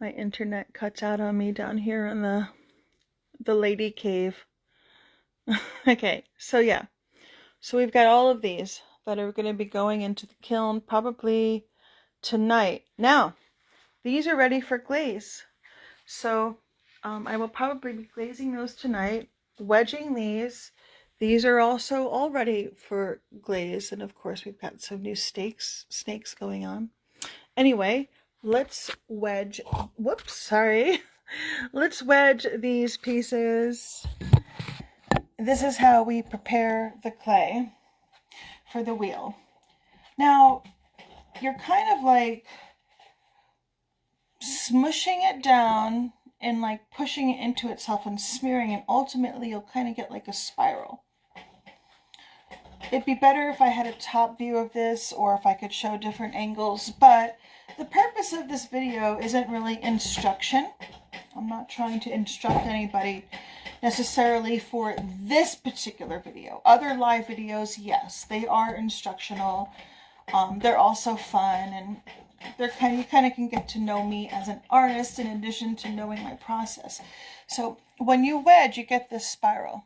My internet cuts out on me down here in the lady cave. Okay, so yeah. So we've got all of these that are going to be going into the kiln probably tonight. Now, these are ready for glaze. So I will probably be glazing those tonight, wedging these. These are also all ready for glaze. And of course, we've got some new snakes going on. Anyway, let's wedge, whoops, sorry. Let's wedge these pieces. This is how we prepare the clay for the wheel. Now, you're kind of like smushing it down and like pushing it into itself and smearing, and ultimately you'll kind of get like a spiral. It'd be better if I had a top view of this or if I could show different angles, but the purpose of this video isn't really instruction. I'm not trying to instruct anybody necessarily for this particular video. Other live videos, yes, they are instructional. They're also fun, and you kind of can get to know me as an artist in addition to knowing my process. So when you wedge, you get this spiral.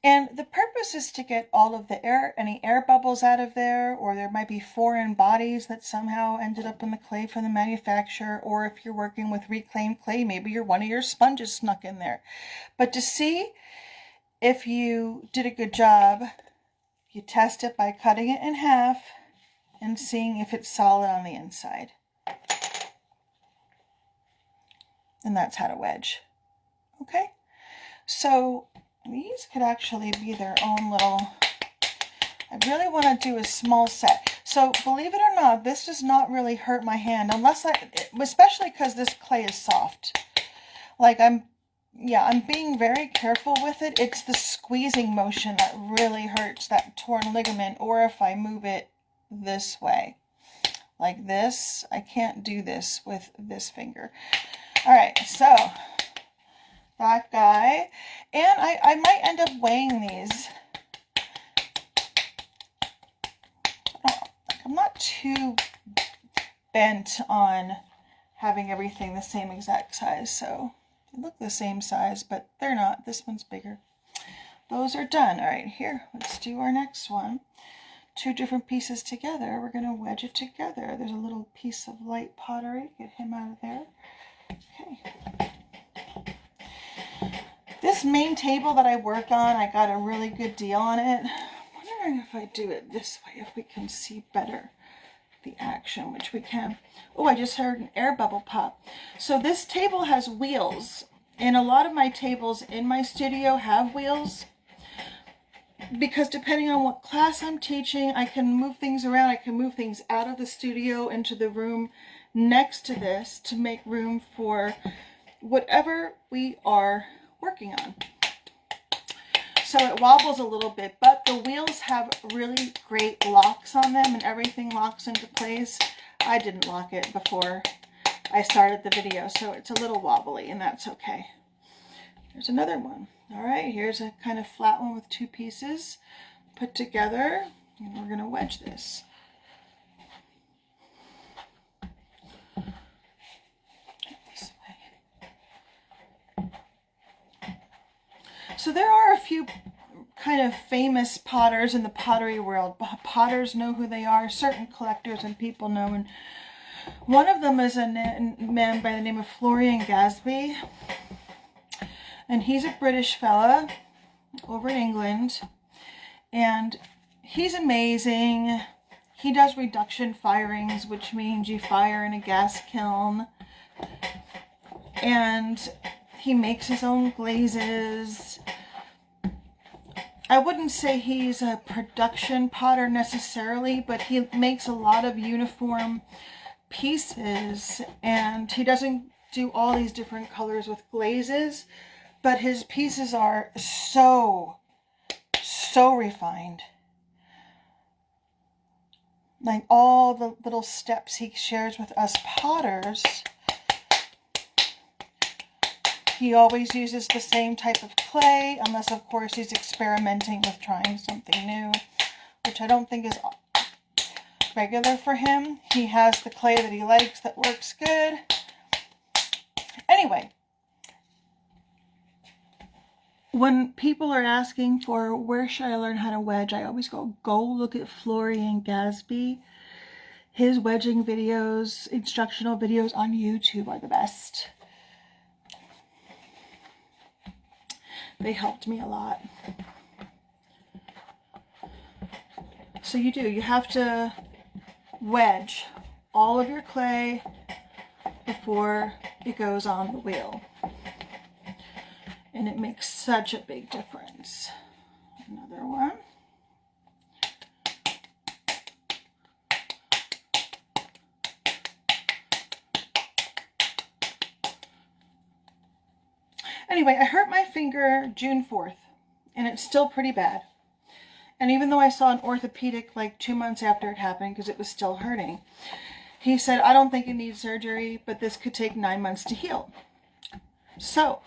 And the purpose is to get all of the air, any air bubbles out of there, or there might be foreign bodies that somehow ended up in the clay from the manufacturer, or if you're working with reclaimed clay, maybe one of your sponges snuck in there. But to see if you did a good job, you test it by cutting it in half and seeing if it's solid on the inside. And that's how to wedge. Okay? So these could actually be their own little, I really want to do a small set. So believe it or not, this does not really hurt my hand unless especially because this clay is soft. Like I'm being very careful with it. It's the squeezing motion that really hurts that torn ligament, or if I move it this way, like this, I can't do this with this finger. All right, so that guy, and I might end up weighing these. I'm not too bent on having everything the same exact size, so they look the same size, but they're not. This one's bigger. Those are done. All right, here, let's do our next one. Two different pieces together. We're going to wedge it together. There's a little piece of light pottery. Get him out of there. Okay. This main table that I work on, I got a really good deal on it. I'm wondering if I do it this way, if we can see better the action, which we can. Oh, I just heard an air bubble pop. So this table has wheels, and a lot of my tables in my studio have wheels, because depending on what class I'm teaching, I can move things around. I can move things out of the studio into the room next to this to make room for whatever we are working on. So it wobbles a little bit, but the wheels have really great locks on them and everything locks into place. I didn't lock it before I started the video, so it's a little wobbly, and that's okay. There's another one. All right, here's a kind of flat one with two pieces put together, and we're going to wedge this. This way. So there are a few kind of famous potters in the pottery world. Potters know who they are, certain collectors and people know, and one of them is a man by the name of Florian Gadsby. And he's a British fella over in England, and he's amazing. He does reduction firings, which means you fire in a gas kiln, and he makes his own glazes. I wouldn't say he's a production potter necessarily, but he makes a lot of uniform pieces, and he doesn't do all these different colors with glazes. But his pieces are so refined. Like all the little steps he shares with us potters, he always uses the same type of clay, unless of course he's experimenting with trying something new, which I don't think is regular for him. He has the clay that he likes that works good. Anyway, when people are asking for where should I learn how to wedge, I always go look at Florian Gadsby. His wedging videos, instructional videos on YouTube are the best. They helped me a lot. So you have to wedge all of your clay before it goes on the wheel. And it makes such a big difference. Another one. Anyway, I hurt my finger June 4th, and it's still pretty bad. And even though I saw an orthopedic like 2 months after it happened, because it was still hurting, he said, I don't think it needs surgery, but this could take 9 months to heal. So,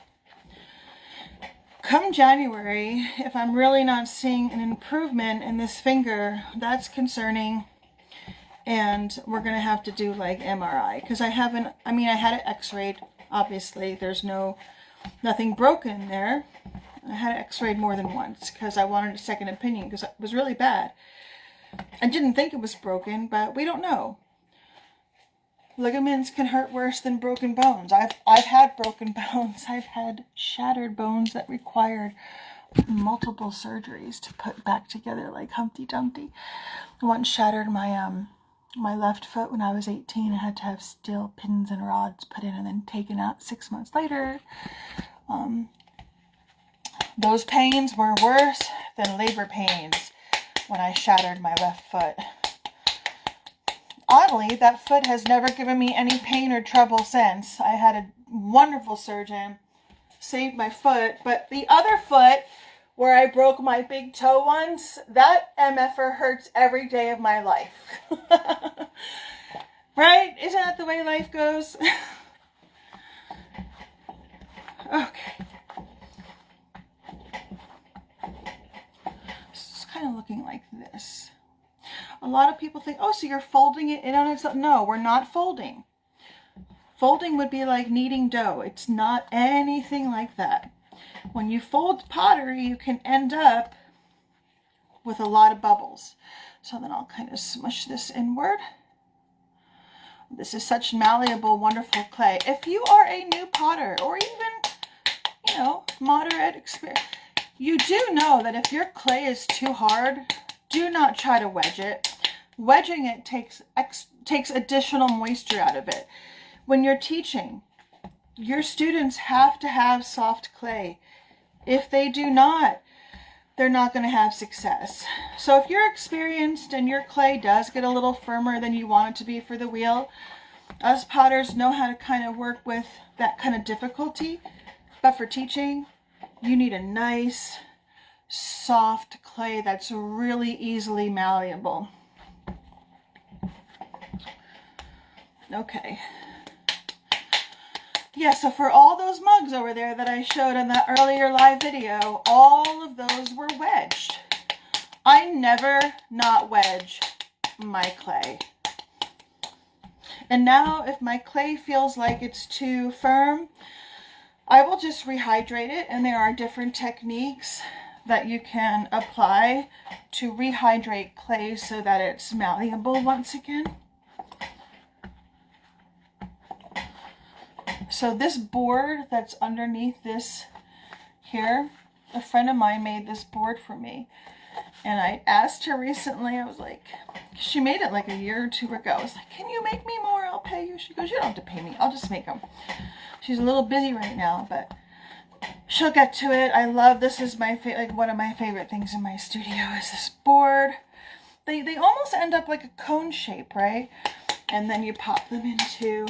come January, if I'm really not seeing an improvement in this finger, that's concerning. And we're going to have to do like MRI, because I had it x-rayed, obviously. There's nothing broken there. I had it x-rayed more than once because I wanted a second opinion because it was really bad. I didn't think it was broken, but we don't know. Ligaments can hurt worse than broken bones. I've had broken bones. I've had shattered bones that required multiple surgeries to put back together like Humpty Dumpty. I once shattered my left foot when I was 18. I had to have steel pins and rods put in and then taken out 6 months later. Those pains were worse than labor pains when I shattered my left foot. Oddly, that foot has never given me any pain or trouble since. I had a wonderful surgeon, saved my foot, but the other foot, where I broke my big toe once, that MFer hurts every day of my life. Right? Isn't that the way life goes? Okay. It's kind of looking like this. A lot of people think, oh, so you're folding it in on itself. No, we're not folding. Folding would be like kneading dough. It's not anything like that. When you fold pottery, you can end up with a lot of bubbles. So then I'll kind of smush this inward. This is such malleable, wonderful clay. If you are a new potter or even, moderate experience, you do know that if your clay is too hard, do not try to wedge it. Wedging it takes additional moisture out of it. When you're teaching, your students have to have soft clay. If they do not, they're not going to have success. So if you're experienced and your clay does get a little firmer than you want it to be for the wheel, us potters know how to kind of work with that kind of difficulty. But for teaching, you need a nice, soft clay that's really easily malleable. Okay. Yeah, so for all those mugs over there that I showed in that earlier live video, all of those were wedged. I never not wedge my clay. And now if my clay feels like it's too firm, I will just rehydrate it, and there are different techniques that you can apply to rehydrate clay so that it's malleable once again. So this board that's underneath this here, a friend of mine made this board for me. And I asked her recently, I was like, she made it like a year or two ago. I was like, can you make me more? I'll pay you. She goes, you don't have to pay me. I'll just make them. She's a little busy right now, but she'll get to it. I love, this is my like one of my favorite things in my studio is this board. They almost end up like a cone shape, right? And then you pop them into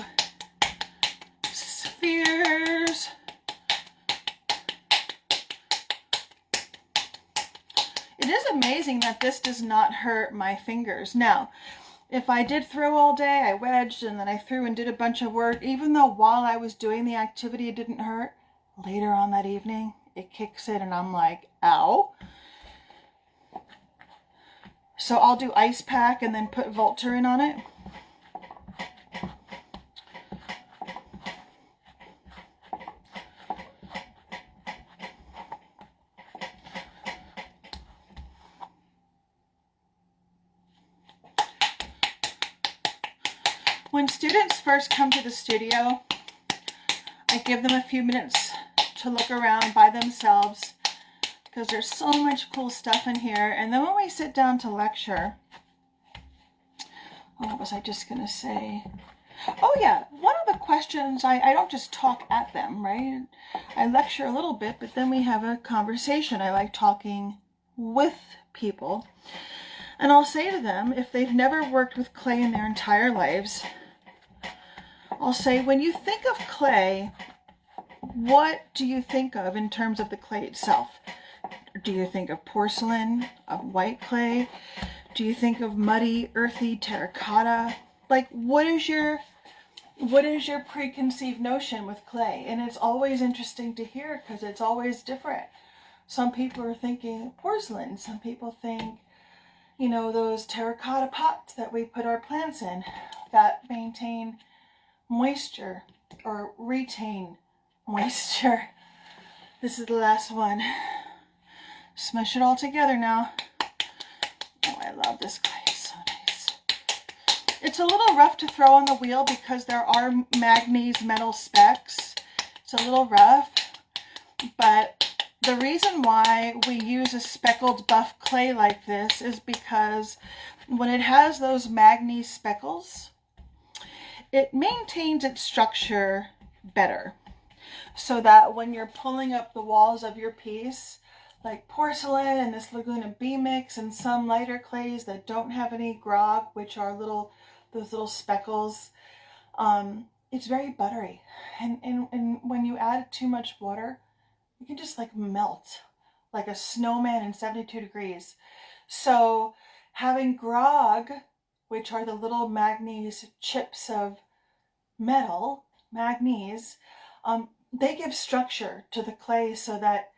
spheres. It is amazing that this does not hurt my fingers. Now, if I did throw all day, I wedged, and then I threw and did a bunch of work, even though while I was doing the activity it didn't hurt, later on that evening, it kicks in and I'm like, ow. So I'll do ice pack and then put Voltaren on it. When students first come to the studio, I give them a few minutes to look around by themselves because there's so much cool stuff in here. And then when we sit down to lecture, what was I just going to say? Oh yeah, one of the questions, I don't just talk at them, right? I lecture a little bit, but then we have a conversation. I like talking with people. And I'll say to them, if they've never worked with clay in their entire lives, I'll say, when you think of clay, what do you think of in terms of the clay itself? Do you think of porcelain, of white clay? Do you think of muddy, earthy terracotta? Like, what is your preconceived notion with clay? And it's always interesting to hear because it's always different. Some people are thinking porcelain. Some people think, you know, those terracotta pots that we put our plants in that maintain moisture or retain moisture. This is the last one. Smush it all together now. Oh, I love this clay. It's so nice. It's a little rough to throw on the wheel because there are manganese metal specks. It's a little rough, but the reason why we use a speckled buff clay like this is because when it has those manganese speckles, it maintains its structure better. So that when you're pulling up the walls of your piece, like porcelain and this Laguna B mix and some lighter clays that don't have any grog, which are those little speckles, it's very buttery. And when you add too much water, you can just like melt like a snowman in 72 degrees. So having grog, which are the little manganese chips of metal, manganese, they give structure to the clay so that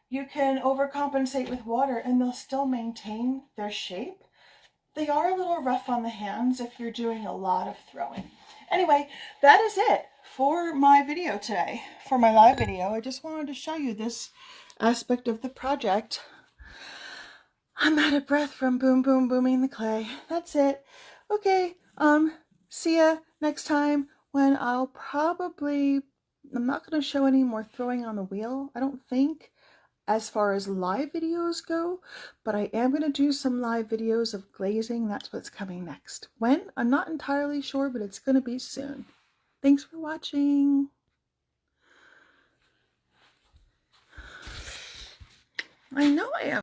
you can overcompensate with water and they'll still maintain their shape. They are a little rough on the hands if you're doing a lot of throwing. Anyway, that is it for my video today, for my live video. I just wanted to show you this aspect of the project. I'm out of breath from booming the clay. That's it. Okay, see ya next time when I'm not going to show any more throwing on the wheel, I don't think, as far as live videos go, but I am going to do some live videos of glazing. That's what's coming next. When? I'm not entirely sure, but it's going to be soon. Thanks for watching. I know I am.